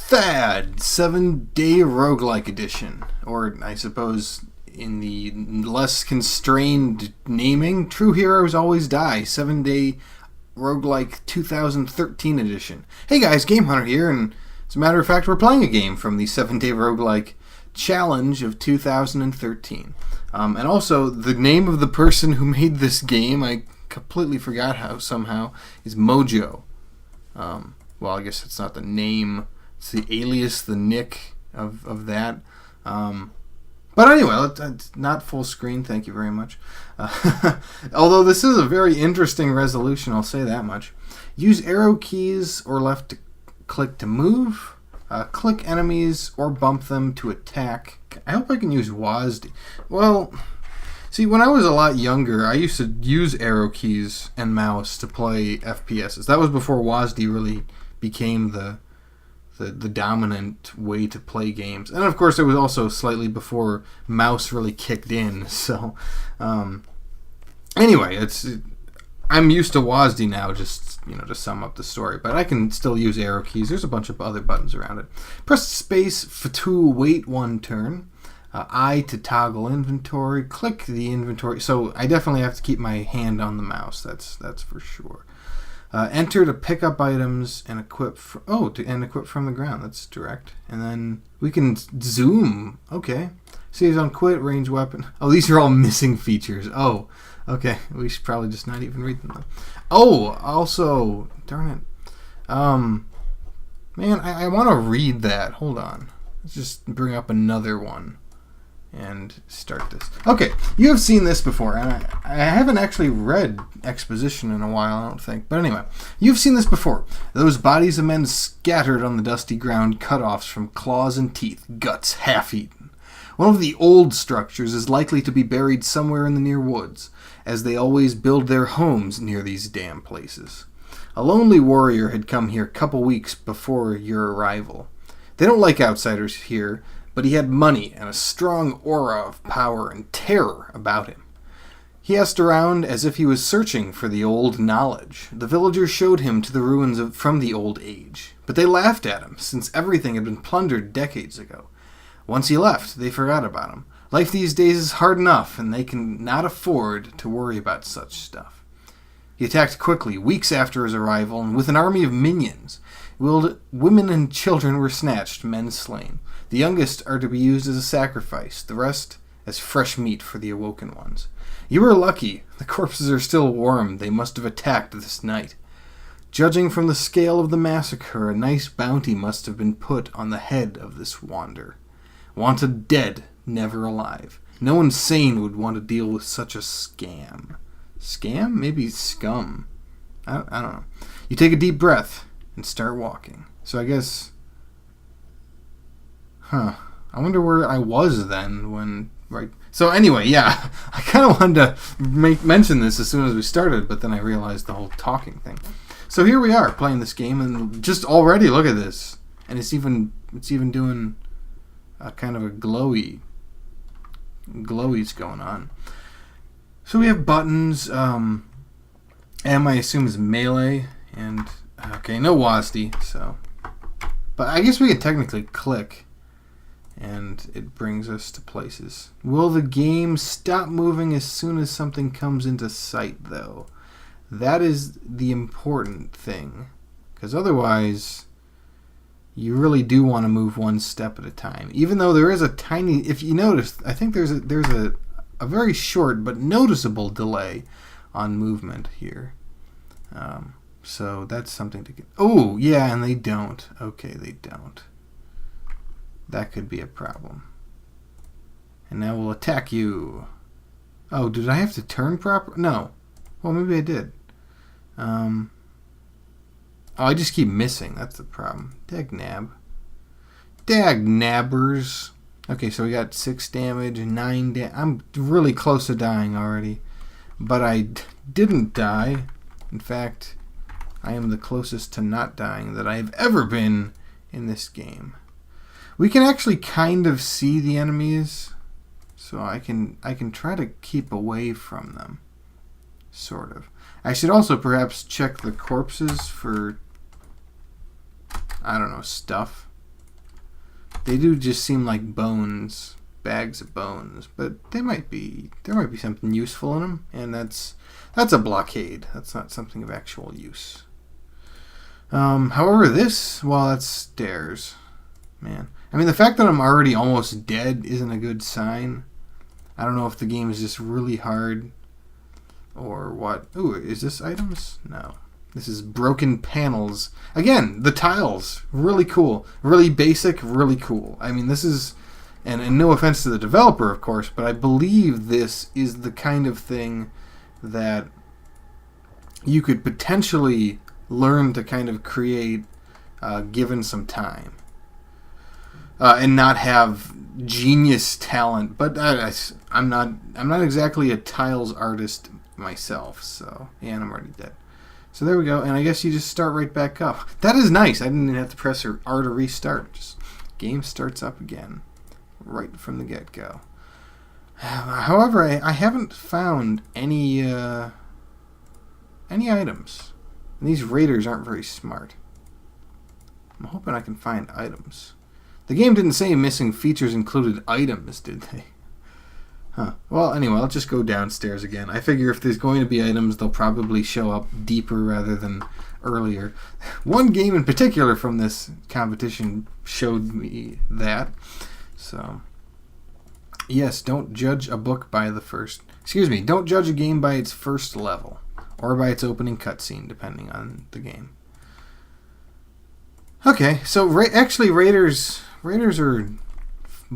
T.H.A.D, 7-Day Roguelike Edition. Or, I suppose, in the less constrained naming, True Heroes Always Die, 7-Day Roguelike 2013 Edition. Hey guys, Game Hunter here, and as a matter of fact, we're playing a game from the 7-Day Roguelike Challenge of 2013. And also, the name of the person who made this game, I completely forgot how somehow, is Mojo. Well, I guess it's not the name. It's the alias, the nick of that. But anyway, it's not full screen, thank you very much. Although this is a very interesting resolution, I'll say that much. Use arrow keys or left click to move. Click enemies or bump them to attack. I hope I can use WASD. Well, see, when I was a lot younger, I used to use arrow keys and mouse to play FPSs. That was before WASD really became the dominant way to play games. And of course, it was also slightly before mouse really kicked in. So, anyway, I'm used to WASD now, just to sum up the story. But I can still use arrow keys. There's a bunch of other buttons around it. Press space to wait one turn. I to toggle inventory. Click the inventory. So I definitely have to keep my hand on the mouse. That's for sure. Enter to pick up items and equip. Equip from the ground. That's direct. And then we can zoom. Okay. Saves on quit, range weapon. Oh, these are all missing features. Oh, okay. We should probably just not even read them though. Oh, also, darn it. Man, I want to read that. Hold on. Let's just bring up another one and start this. Okay, you have seen this before, and I haven't actually read exposition in a while, I don't think. But anyway, you've seen this before. Those bodies of men scattered on the dusty ground, cut-offs from claws and teeth, guts half-eaten. One of the old structures is likely to be buried somewhere in the near woods, as they always build their homes near these damn places. A lonely warrior had come here a couple weeks before your arrival. They don't like outsiders here, but he had money and a strong aura of power and terror about him. He asked around as if he was searching for the old knowledge. The villagers showed him to the ruins from the old age, but they laughed at him, since everything had been plundered decades ago. Once he left, they forgot about him. Life these days is hard enough, and they can not afford to worry about such stuff. He attacked quickly, weeks after his arrival, and with an army of minions. Women and children were snatched, men slain. The youngest are to be used as a sacrifice, the rest as fresh meat for the awoken ones. You were lucky. The corpses are still warm. They must have attacked this night. Judging from the scale of the massacre, a nice bounty must have been put on the head of this wander. Wanted dead, never alive. No one sane would want to deal with such a scam. Scam? Maybe scum. I don't know. You take a deep breath and start walking. So I guess... I wonder where I was then when... Right. So anyway, yeah. I kind of wanted to mention this as soon as we started, but then I realized the whole talking thing. So here we are playing this game, and just already look at this. And it's even doing a kind of a glowy's going on. So we have buttons. M I assume is melee, and okay, no WASD. So, but I guess we could technically click, and it brings us to places. Will the game stop moving as soon as something comes into sight, though? That is the important thing, because otherwise, you really do want to move one step at a time. Even though there is a tiny, if you notice, I think there's a very short but noticeable delay on movement here. So that's something to get. Oh, yeah, and they don't. Okay, they don't. That could be a problem. And now we'll attack you. Oh, did I have to turn proper? No. Well, maybe I did. Oh, I just keep missing. That's the problem. Dagnab. Dagnabbers. Okay, so we got 6 damage and 9 damage. I'm really close to dying already. But I didn't die. In fact, I am the closest to not dying that I've ever been in this game. We can actually kind of see the enemies. So I can try to keep away from them. Sort of. I should also perhaps check the corpses for, I don't know, stuff. They do just seem like bones, bags of bones, but there might be something useful in them, and that's a blockade. That's not something of actual use. However, that's stairs. Man. I mean, the fact that I'm already almost dead isn't a good sign. I don't know if the game is just really hard or what. Ooh, is this items? No. This is broken panels. Again, the tiles. Really cool. Really basic, really cool. I mean, this is... And no offense to the developer, of course, but I believe this is the kind of thing that you could potentially learn to kind of create given some time. And not have genius talent, but I'm not exactly a tiles artist myself, so yeah, and I'm already dead. So there we go, and I guess you just start right back up. That is nice. I didn't even have to press R to restart. Just game starts up again, right from the get-go. However, I haven't found any items. And these raiders aren't very smart. I'm hoping I can find items. The game didn't say missing features included items, did they? Huh. Well, anyway, I'll just go downstairs again. I figure if there's going to be items, they'll probably show up deeper rather than earlier. One game in particular from this competition showed me that. So, yes, don't judge a book by the first... Excuse me, don't judge a game by its first level. Or by its opening cutscene, depending on the game. Okay, so actually Raiders are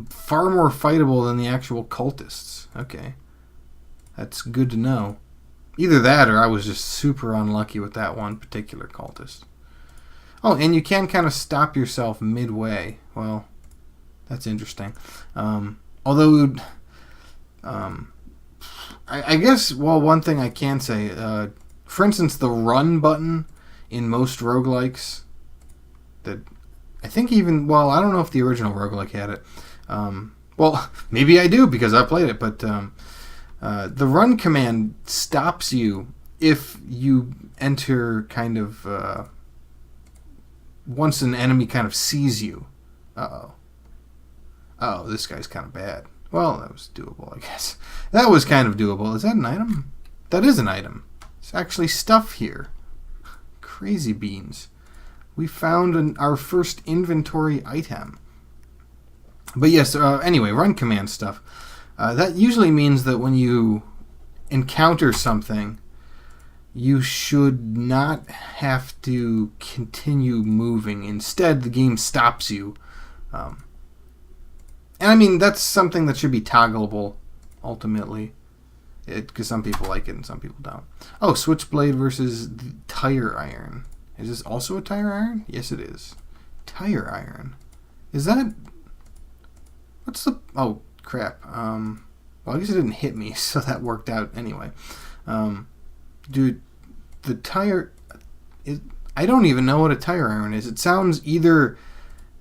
far more fightable than the actual cultists. Okay. That's good to know. Either that or I was just super unlucky with that one particular cultist. Oh, and you can kind of stop yourself midway. Well, that's interesting. Although, I guess, well, one thing I can say, for instance, the run button in most roguelikes, that I think even, well, I don't know if the original roguelike had it. Well, maybe I do because I played it, but the run command stops you if you enter kind of, once an enemy kind of sees you. Uh-oh. Oh, this guy's kind of bad. Well, that was doable, I guess. That was kind of doable. Is that an item? That is an item. It's actually stuff here. Crazy beans. We found our first inventory item. But yes, anyway, run command stuff. That usually means that when you encounter something, you should not have to continue moving. Instead, the game stops you. And I mean, that's something that should be toggleable, ultimately. Because some people like it and some people don't. Oh, switchblade versus tire iron. Is this also a tire iron? Yes, it is. Tire iron. Is that... What's the... Oh, crap. Well, I guess it didn't hit me, so that worked out anyway. Dude, the tire... I don't even know what a tire iron is. It sounds either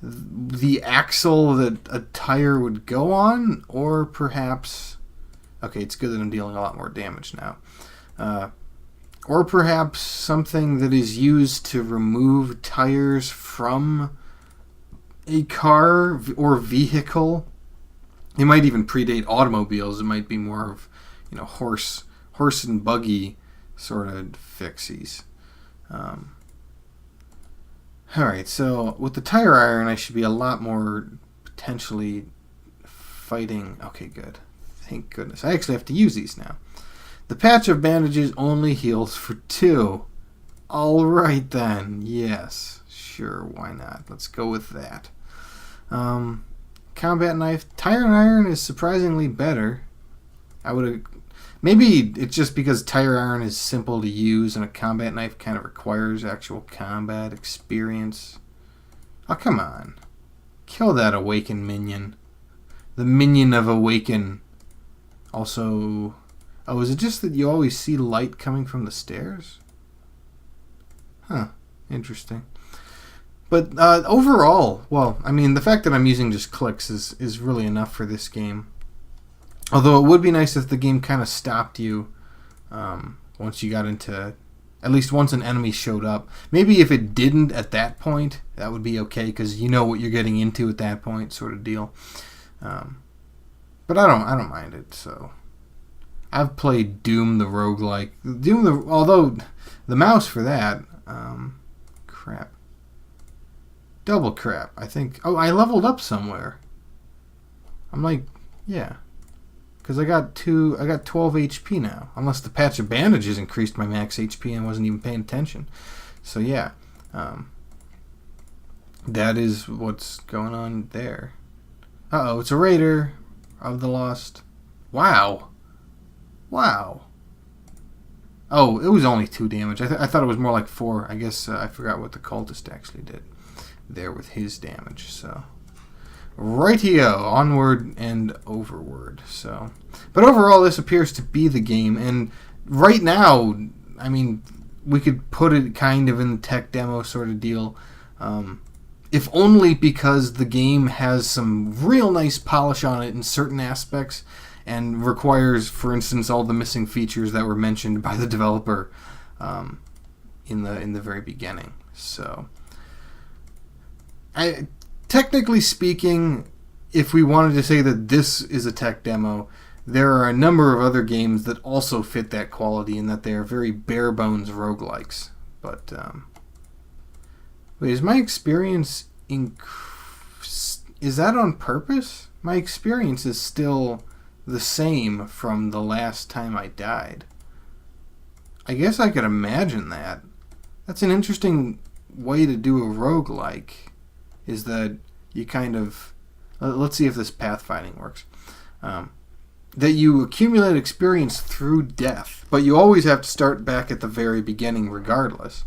the axle that a tire would go on, or perhaps... Okay, it's good that I'm dealing a lot more damage now. Or perhaps something that is used to remove tires from a car or vehicle. It might even predate automobiles. It might be more of, horse and buggy sort of fixies. Alright, so with the tire iron, I should be a lot more potentially fighting. Okay, good. Thank goodness. I actually have to use these now. The patch of bandages only heals for 2. Alright then. Yes. Sure, why not? Let's go with that. Combat knife. Tire iron is surprisingly better. I would have... Maybe it's just because tire iron is simple to use and a combat knife kind of requires actual combat experience. Oh, come on. Kill that awaken minion. The minion of awaken. Also... Oh, is it just that you always see light coming from the stairs? Huh. Interesting. But overall, well, I mean, the fact that I'm using just clicks is really enough for this game. Although it would be nice if the game kind of stopped you once you got into At least once an enemy showed up. Maybe if it didn't at that point, that would be okay, because you know what you're getting into at that point, sort of deal. But I don't mind it. So I've played Doom the roguelike. Although the mouse for that, crap. Double crap. I think. Oh, I leveled up somewhere. I'm like, yeah. Because I got 12 HP now. Unless the patch of bandages increased my max HP and I wasn't even paying attention. So yeah. That is what's going on there. Uh-oh, it's a Raider of the Lost. Wow. Wow. Oh, it was only 2 damage. I thought it was more like 4. I guess I forgot what the cultist actually did there with his damage. So rightio, onward and overward. So, but overall, this appears to be the game. And right now, I mean, we could put it kind of in the tech demo sort of deal. If only because the game has some real nice polish on it in certain aspects and requires, for instance, all the missing features that were mentioned by the developer in the very beginning. So, technically speaking, if we wanted to say that this is a tech demo, there are a number of other games that also fit that quality in that they are very bare bones roguelikes. But wait, is my experience is that on purpose? My experience is still the same from the last time I died. I guess I could imagine that. That's an interesting way to do a roguelike, is that you kind of... Let's see if this pathfinding works. That you accumulate experience through death, but you always have to start back at the very beginning regardless.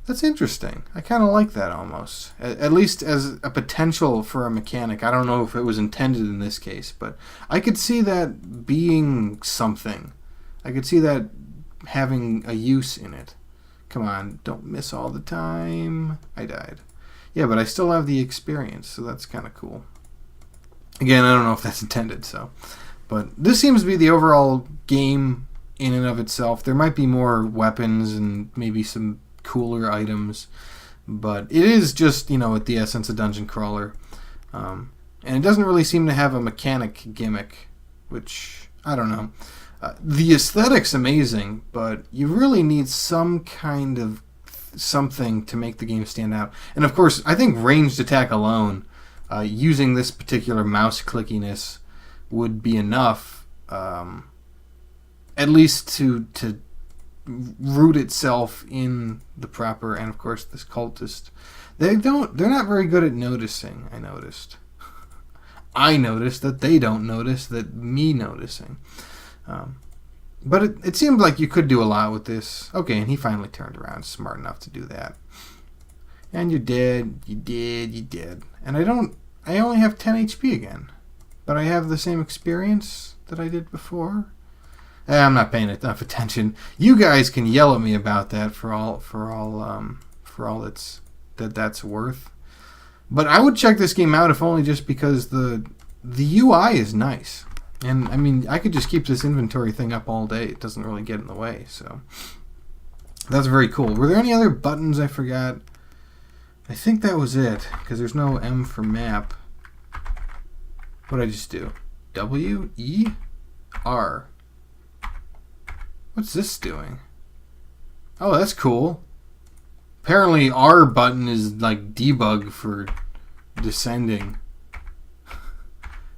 That's interesting. I kind of like that almost. At least as a potential for a mechanic. I don't know if it was intended in this case, but I could see that being something. I could see that having a use in it. Come on, don't miss all the time. I died. Yeah, but I still have the experience, so that's kind of cool. Again, I don't know if that's intended, so. But this seems to be the overall game in and of itself. There might be more weapons and maybe some cooler items, but it is just, with the essence of dungeon crawler. And it doesn't really seem to have a mechanic gimmick, which, I don't know. The aesthetic's amazing, but you really need some kind of something to make the game stand out. And of course, I think ranged attack alone, using this particular mouse clickiness would be enough, at least to root itself in the proper. And of course, this cultist, they're not very good at noticing. I noticed that they don't notice that me noticing. But it seemed like you could do a lot with this. Okay, and he finally turned around, smart enough to do that. And you're dead. You did. And I only have 10 HP again. But I have the same experience that I did before. I'm not paying enough attention. You guys can yell at me about that for all that's worth. But I would check this game out if only just because the UI is nice. And, I mean, I could just keep this inventory thing up all day. It doesn't really get in the way, so. That's very cool. Were there any other buttons I forgot? I think that was it, because there's no M for map. What did I just do? W? E? R. What's this doing? Oh, that's cool. Apparently R button is like debug for descending.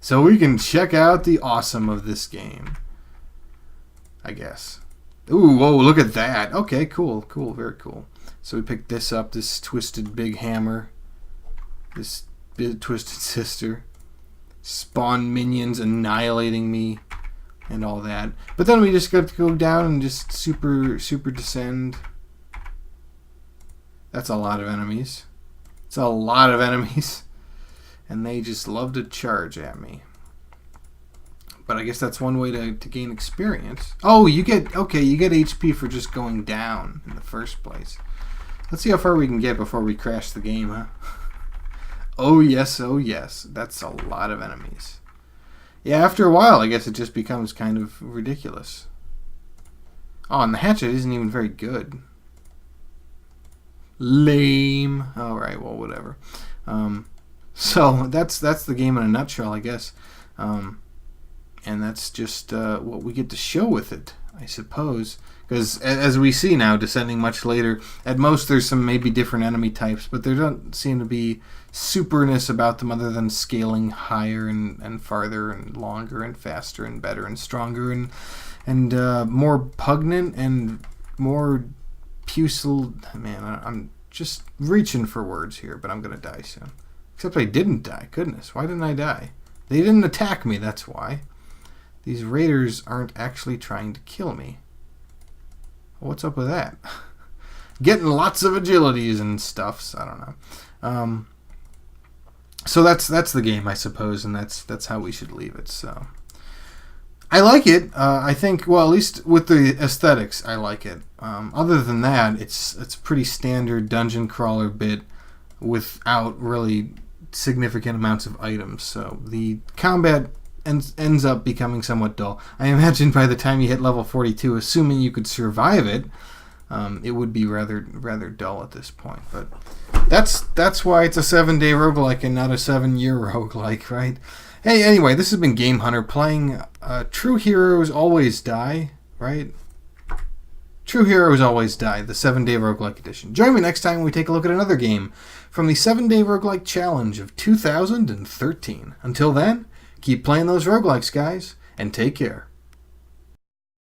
So we can check out the awesome of this game, I guess. Ooh, whoa, look at that. Okay, cool, very cool. So we picked this up, this twisted big hammer, this big twisted sister, spawn minions annihilating me, and all that. But then we just got to go down and just super descend. That's a lot of enemies. It's a lot of enemies. And they just love to charge at me. But I guess that's one way to gain experience. Oh, you get HP for just going down in the first place. Let's see how far we can get before we crash the game, huh? Oh yes. That's a lot of enemies. Yeah, after a while, I guess it just becomes kind of ridiculous. Oh, and the hatchet isn't even very good. Lame. All right, well, whatever. So that's the game in a nutshell, I guess. And that's just what we get to show with it, I suppose. Because as we see now, descending much later, at most there's some maybe different enemy types, but there don't seem to be superness about them other than scaling higher and farther and longer and faster and better and stronger and more pungent and more pucil. Man, I'm just reaching for words here, but I'm going to die soon. Except I didn't die. Goodness, why didn't I die? They didn't attack me, that's why. These raiders aren't actually trying to kill me. What's up with that? Getting lots of agilities and stuffs. I don't know. So that's the game, I suppose, and that's how we should leave it. So I like it. I think, well, at least with the aesthetics, I like it. Other than that, it's pretty standard dungeon crawler bit without really significant amounts of items. So the combat ends up becoming somewhat dull. I imagine by the time you hit level 42, assuming you could survive it, it would be rather dull at this point. But that's why it's a 7-day roguelike and not a 7-year roguelike, right? Hey, anyway, this has been Game Hunter playing True Heroes Always Die, right? True Heroes Always Die, the 7-day roguelike edition. Join me next time when we take a look at another game from the 7-day roguelike challenge of 2013. Until then, keep playing those roguelikes, guys, and take care.